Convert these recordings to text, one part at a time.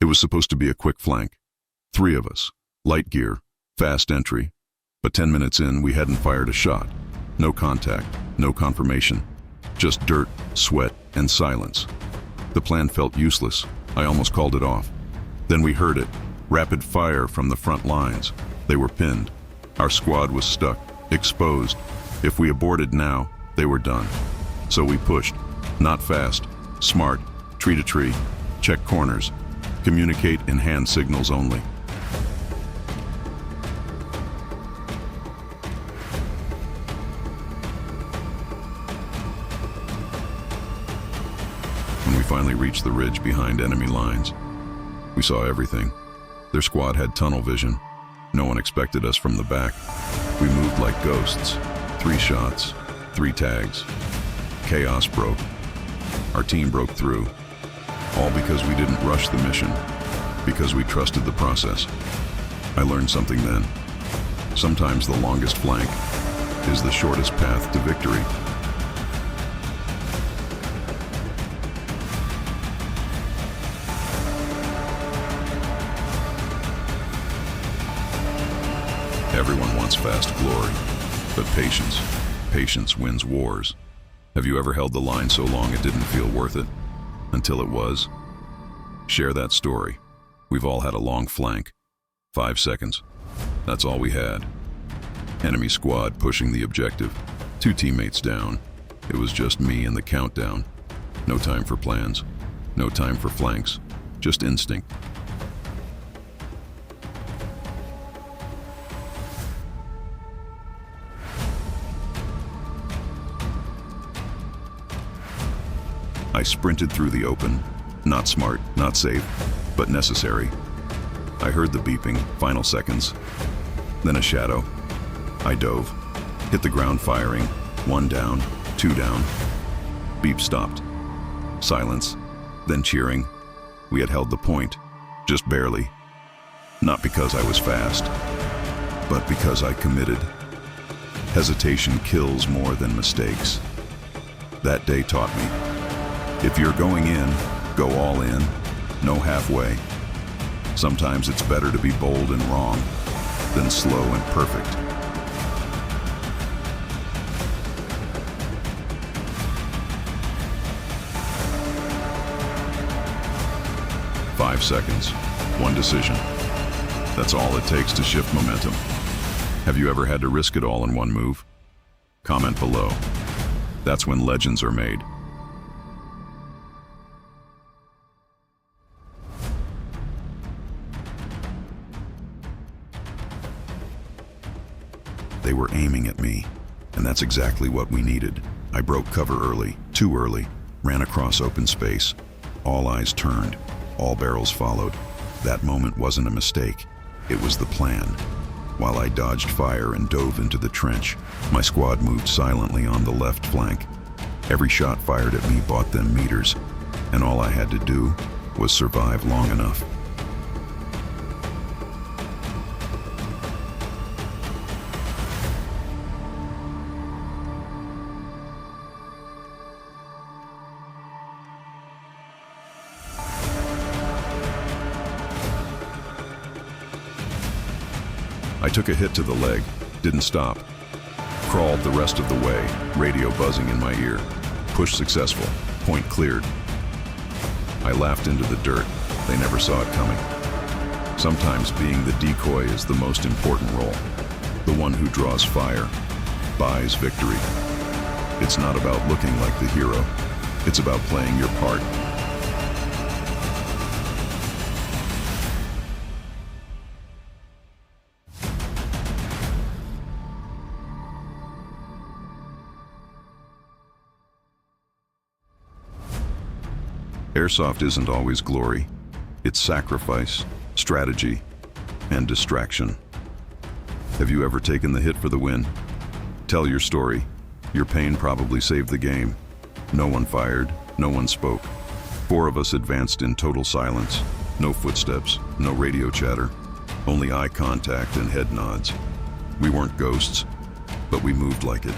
It was supposed to be a quick flank. 3 of us, light gear, fast entry. But 10 minutes in, we hadn't fired a shot. No contact, no confirmation. Just dirt, sweat, and silence. The plan felt useless. I almost called it off. Then we heard it. Rapid fire from the front lines. They were pinned. Our squad was stuck, exposed. If we aborted now, they were done. So we pushed. Not fast, smart, tree to tree, check corners, communicate in hand signals only. When we finally reached the ridge behind enemy lines, we saw everything. Their squad had tunnel vision. No one expected us from the back. We moved like ghosts. 3 shots, 3 tags. Chaos broke. Our team broke through. All because we didn't rush the mission. Because we trusted the process. I learned something then. Sometimes the longest flank is the shortest path to victory. Everyone wants fast glory, but patience wins wars. Have you ever held the line so long it didn't feel worth it? Until it was? Share that story. We've all had a long flank. 5 seconds. That's all we had. Enemy squad pushing the objective. 2 teammates down. It was just me and the countdown. No time for plans. No time for flanks. Just instinct. I sprinted through the open. Not smart, not safe, but necessary. I heard the beeping, final seconds. Then a shadow. I dove. Hit the ground firing. 1 down, 2 down. Beep stopped. Silence. Then cheering. We had held the point. Just barely. Not because I was fast, but because I committed. Hesitation kills more than mistakes. That day taught me. If you're going in, go all in, no halfway. Sometimes it's better to be bold and wrong than slow and perfect. Five seconds, 1 decision. That's all it takes to shift momentum. Have you ever had to risk it all in 1 move? Comment below. That's when legends are made. They were aiming at me, and that's exactly what we needed. I broke cover early, too early, ran across open space. All eyes turned, all barrels followed. That moment wasn't a mistake, it was the plan. While I dodged fire and dove into the trench, my squad moved silently on the left flank. Every shot fired at me bought them meters, and all I had to do was survive long enough. I took a hit to the leg, didn't stop. Crawled the rest of the way, radio buzzing in my ear. Push successful, point cleared. I laughed into the dirt, they never saw it coming. Sometimes being the decoy is the most important role. The one who draws fire, buys victory. It's not about looking like the hero, it's about playing your part. Airsoft isn't always glory. It's sacrifice, strategy, and distraction. Have you ever taken the hit for the win? Tell your story. Your pain probably saved the game. No one fired, no one spoke. 4 of us advanced in total silence. No footsteps, no radio chatter, only eye contact and head nods. We weren't ghosts, but we moved like it.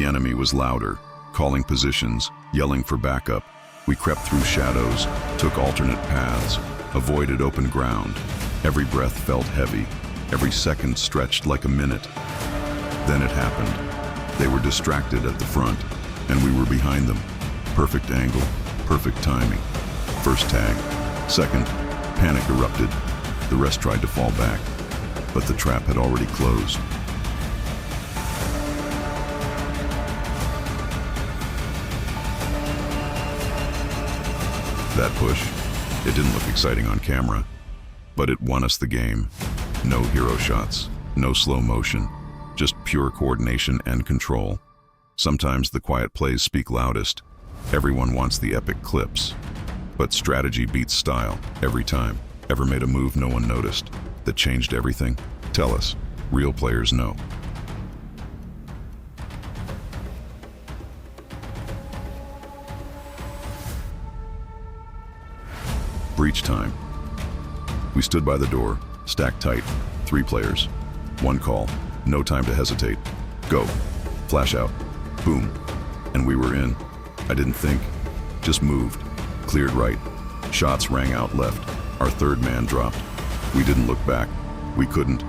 enemy was louder, calling positions, yelling for backup. We crept through shadows, took alternate paths, avoided open ground. Every breath felt heavy, every second stretched like a minute. Then it happened. They were distracted at the front, and we were behind them. Perfect angle, perfect timing. First tag. Second, panic erupted. The rest tried to fall back, but the trap had already closed. That push, it didn't look exciting on camera, but it won us the game. No hero shots, no slow motion, just pure coordination and control. Sometimes the quiet plays speak loudest. Everyone wants the epic clips, but strategy beats style every time. Ever made a move no one noticed that changed everything? Tell us. Real players know. Breach time. We stood by the door, stacked tight, 3 players. One call, no time to hesitate. Go. Flash out. Boom. And we were in. I didn't think, just moved. Cleared right. Shots rang out left. Our third man dropped. We didn't look back. We couldn't.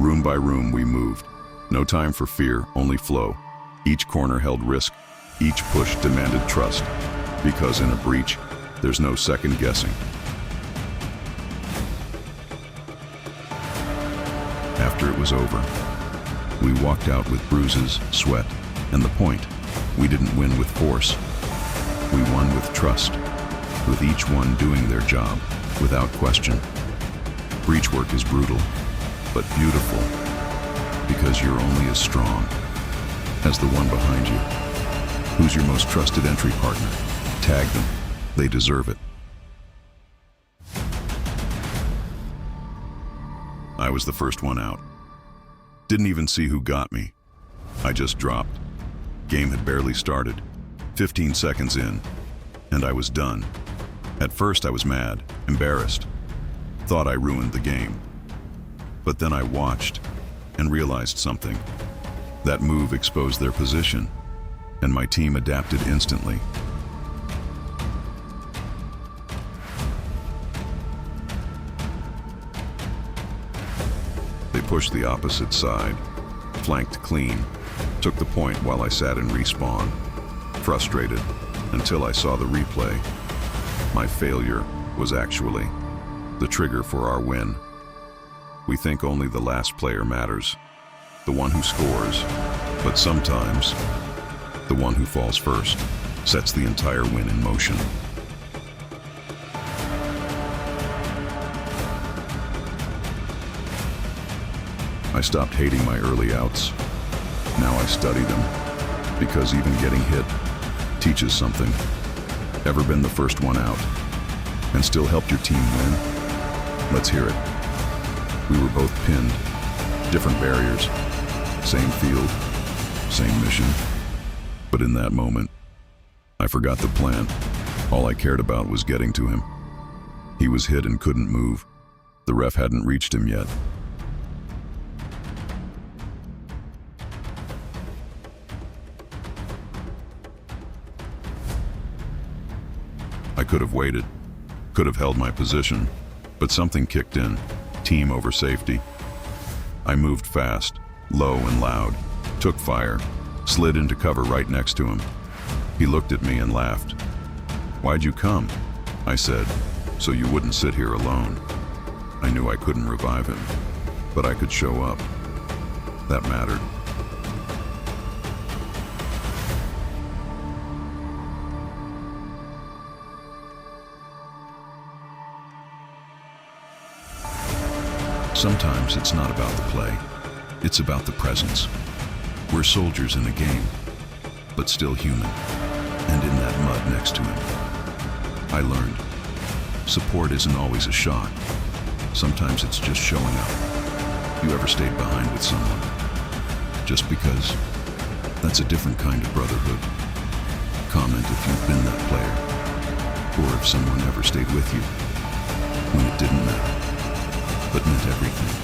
Room by room we moved. No time for fear, only flow. Each corner held risk. Each push demanded trust. Because in a breach, there's no second guessing. After it was over, we walked out with bruises, sweat, and the point. We didn't win with force. We won with trust, with each one doing their job, without question. Breach work is brutal, but beautiful, because you're only as strong as the one behind you. Who's your most trusted entry partner? Tag them. They deserve it. I was the first one out. Didn't even see who got me. I just dropped. Game had barely started. 15 seconds in, and I was done. At first I was mad, embarrassed. Thought I ruined the game. But then I watched and realized something. That move exposed their position, and my team adapted instantly. They pushed the opposite side, flanked clean, took the point while I sat in respawn, frustrated until I saw the replay. My failure was actually the trigger for our win. We think only the last player matters, the one who scores, but sometimes the one who falls first sets the entire win in motion. I stopped hating my early outs. Now I study them, because even getting hit teaches something. Ever been the first one out and still helped your team win? Let's hear it. We were both pinned, different barriers, same field, same mission. But in that moment, I forgot the plan. All I cared about was getting to him. He was hit and couldn't move. The ref hadn't reached him yet. I could have waited, could have held my position, but something kicked in, team over safety. I moved fast, low and loud, took fire, slid into cover right next to him. He looked at me and laughed. "Why'd you come?" I said, "So you wouldn't sit here alone." I knew I couldn't revive him, but I could show up. That mattered. Sometimes it's not about the play, it's about the presence. We're soldiers in a game, but still human, and in that mud next to him. I learned, support isn't always a shot. Sometimes it's just showing up. You ever stayed behind with someone? Just because? That's a different kind of brotherhood. Comment if you've been that player, or if someone ever stayed with you when it didn't matter, but meant everything.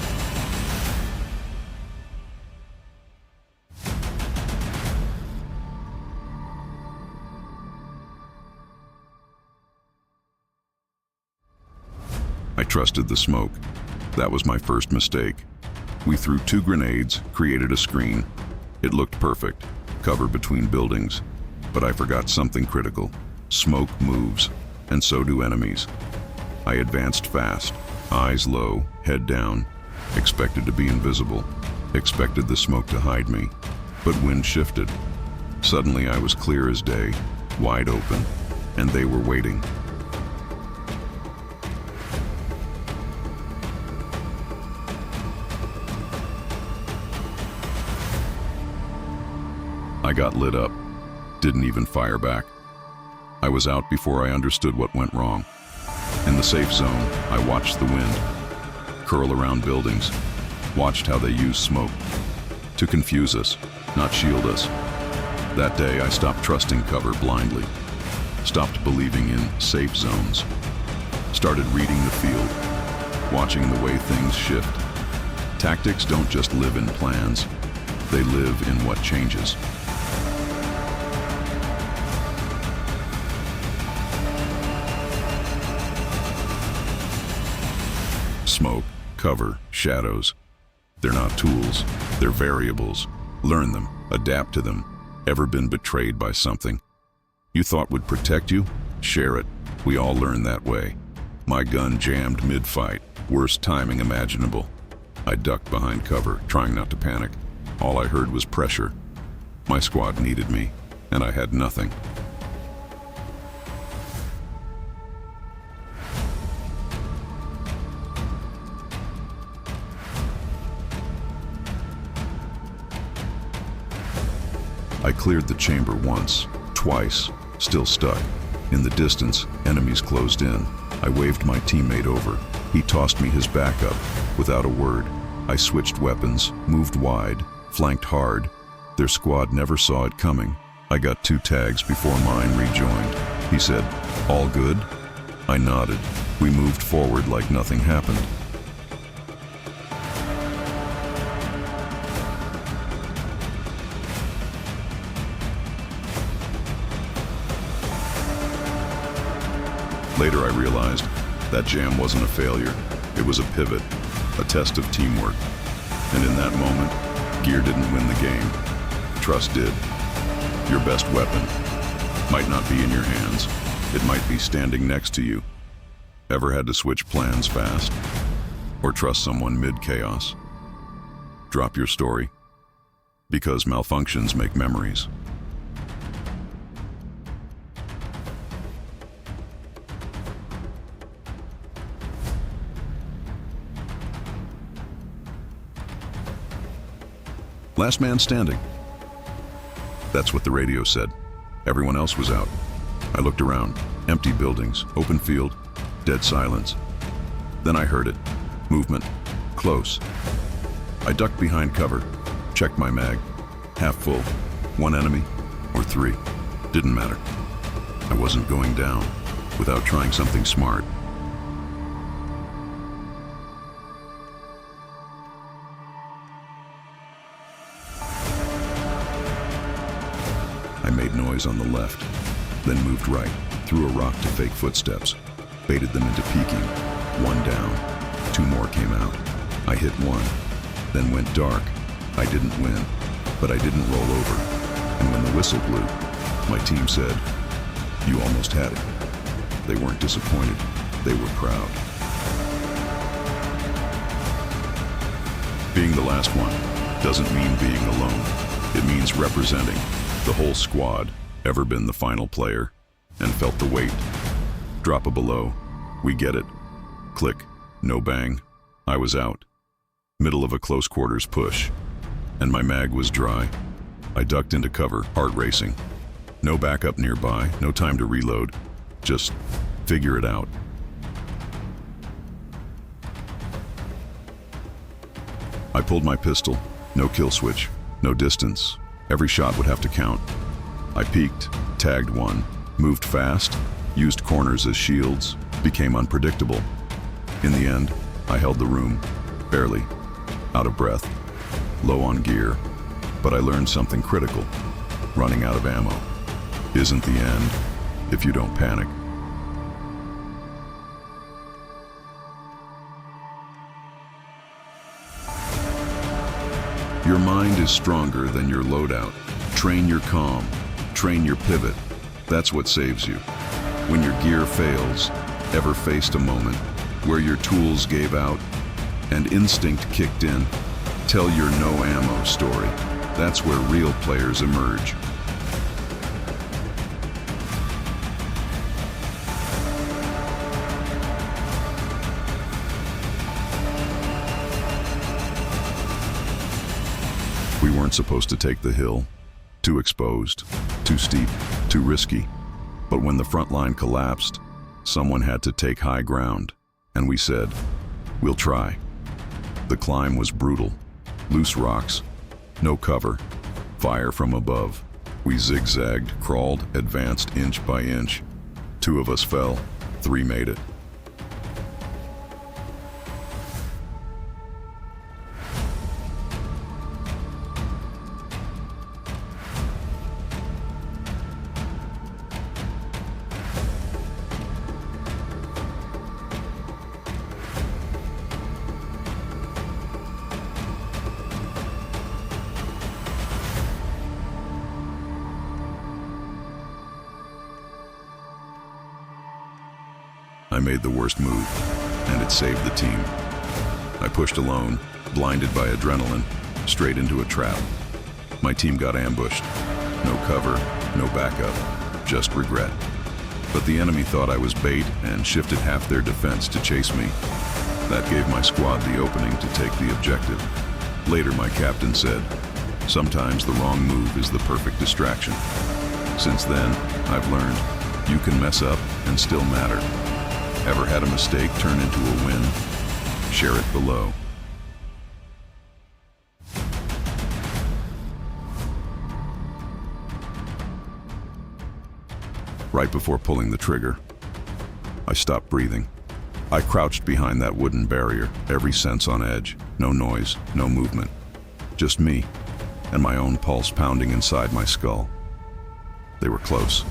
Trusted the smoke. That was my first mistake. We threw 2 grenades, created a screen. It looked perfect, cover between buildings. But I forgot something critical. Smoke moves, and so do enemies. I advanced fast, eyes low, head down. Expected to be invisible. Expected the smoke to hide me. But wind shifted. Suddenly I was clear as day, wide open, and they were waiting. I got lit up, didn't even fire back. I was out before I understood what went wrong. In the safe zone, I watched the wind curl around buildings, watched how they used smoke to confuse us, not shield us. That day, I stopped trusting cover blindly, stopped believing in safe zones, started reading the field, watching the way things shift. Tactics don't just live in plans, they live in what changes. Smoke, cover, shadows. They're not tools, they're variables. Learn them, adapt to them. Ever been betrayed by something you thought would protect you? Share it. We all learn that way. My gun jammed mid-fight, worst timing imaginable. I ducked behind cover, trying not to panic. All I heard was pressure. My squad needed me, and I had nothing. I cleared the chamber once, twice, still stuck. In the distance, enemies closed in. I waved my teammate over. He tossed me his backup. Without a word, I switched weapons, moved wide, flanked hard. Their squad never saw it coming. I got 2 tags before mine rejoined. He said, "All good?" I nodded. We moved forward like nothing happened. Later I realized that jam wasn't a failure. It was a pivot, a test of teamwork. And in that moment, gear didn't win the game. Trust did. Your best weapon might not be in your hands. It might be standing next to you. Ever had to switch plans fast? Or trust someone mid-chaos? Drop your story. Because malfunctions make memories. Last man standing. That's what the radio said. Everyone else was out. I looked around. Empty buildings, open field, dead silence. Then I heard it. Movement. Close. I ducked behind cover, checked my mag. Half full. 1 enemy, or 3. Didn't matter. I wasn't going down without trying something smart. I made noise on the left, then moved right, threw a rock to fake footsteps, baited them into peeking. 1 down, 2 more came out. I hit 1, then went dark. I didn't win, but I didn't roll over. And when the whistle blew, my team said, "You almost had it." They weren't disappointed, they were proud. Being the last one doesn't mean being alone. It means representing the whole squad. Ever been the final player and felt the weight? Drop a below. We get it. Click. No bang. I was out. Middle of a close quarters push. And my mag was dry. I ducked into cover, heart racing. No backup nearby, no time to reload. Just figure it out. I pulled my pistol. No kill switch. No distance. Every shot would have to count. I peeked, tagged 1, moved fast, used corners as shields, became unpredictable. In the end, I held the room, barely, out of breath, low on gear, but I learned something critical. Running out of ammo isn't the end if you don't panic. Your mind is stronger than your loadout. Train your calm. Train your pivot. That's what saves you. When your gear fails, ever faced a moment where your tools gave out and instinct kicked in? Tell your no ammo story. That's where real players emerge. We weren't supposed to take the hill. Too exposed, too steep, too risky. But when the front line collapsed, someone had to take high ground, and we said, we'll try. The climb was brutal. Loose rocks, no cover, fire from above. We zigzagged, crawled, advanced inch by inch. 2 of us fell, 3 made it. I made the worst move, and it saved the team. I pushed alone, blinded by adrenaline, straight into a trap. My team got ambushed. No cover, no backup, just regret. But the enemy thought I was bait and shifted half their defense to chase me. That gave my squad the opening to take the objective. Later, my captain said, sometimes the wrong move is the perfect distraction. Since then, I've learned you can mess up and still matter. Ever had a mistake turn into a win? Share it below. Right before pulling the trigger, I stopped breathing. I crouched behind that wooden barrier, every sense on edge. No noise, no movement. Just me and my own pulse pounding inside my skull. They were close.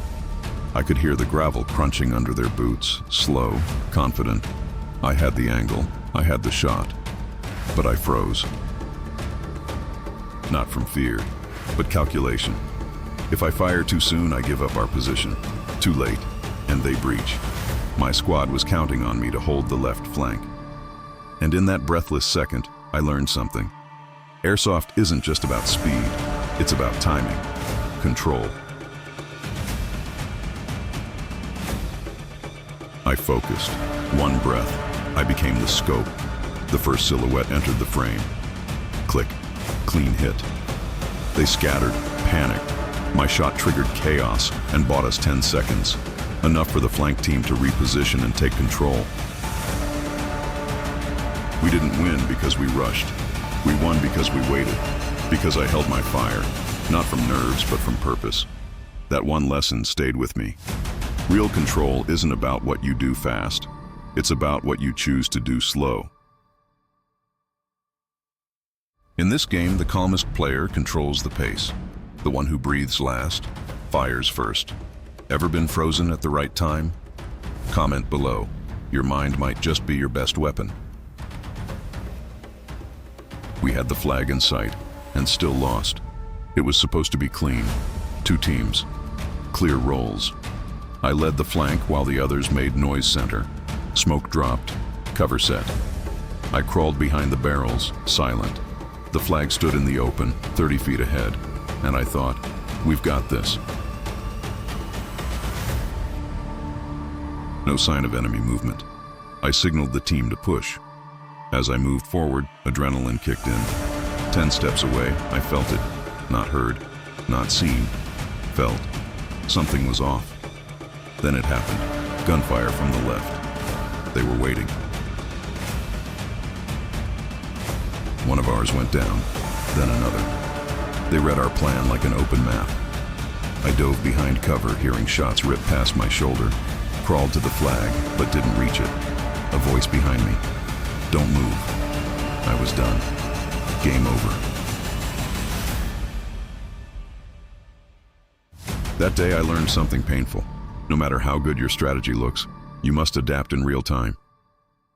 I could hear the gravel crunching under their boots, slow, confident. I had the angle, I had the shot, but I froze. Not from fear, but calculation. If I fire too soon, I give up our position. Too late, and they breach. My squad was counting on me to hold the left flank. And in that breathless second, I learned something. Airsoft isn't just about speed, it's about timing, control. I focused. One breath. I became the scope. The first silhouette entered the frame. Click. Clean hit. They scattered, panicked. My shot triggered chaos and bought us 10 seconds. Enough for the flank team to reposition and take control. We didn't win because we rushed. We won because we waited. Because I held my fire. Not from nerves, but from purpose. That one lesson stayed with me. Real control isn't about what you do fast. It's about what you choose to do slow. In this game, the calmest player controls the pace. The one who breathes last, fires first. Ever been frozen at the right time? Comment below. Your mind might just be your best weapon. We had the flag in sight, and still lost. It was supposed to be clean. 2 teams. Clear roles. I led the flank while the others made noise center. Smoke dropped. Cover set. I crawled behind the barrels, silent. The flag stood in the open, 30 feet ahead, and I thought, we've got this. No sign of enemy movement. I signaled the team to push. As I moved forward, adrenaline kicked in. 10 steps away, I felt it. Not heard, not seen. Felt. Something was off. Then it happened. Gunfire from the left. They were waiting. One of ours went down, then another. They read our plan like an open map. I dove behind cover, hearing shots rip past my shoulder, crawled to the flag, but didn't reach it. A voice behind me. Don't move. I was done. Game over. That day I learned something painful. No matter how good your strategy looks, you must adapt in real time.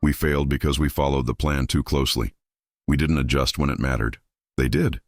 We failed because we followed the plan too closely. We didn't adjust when it mattered. They did.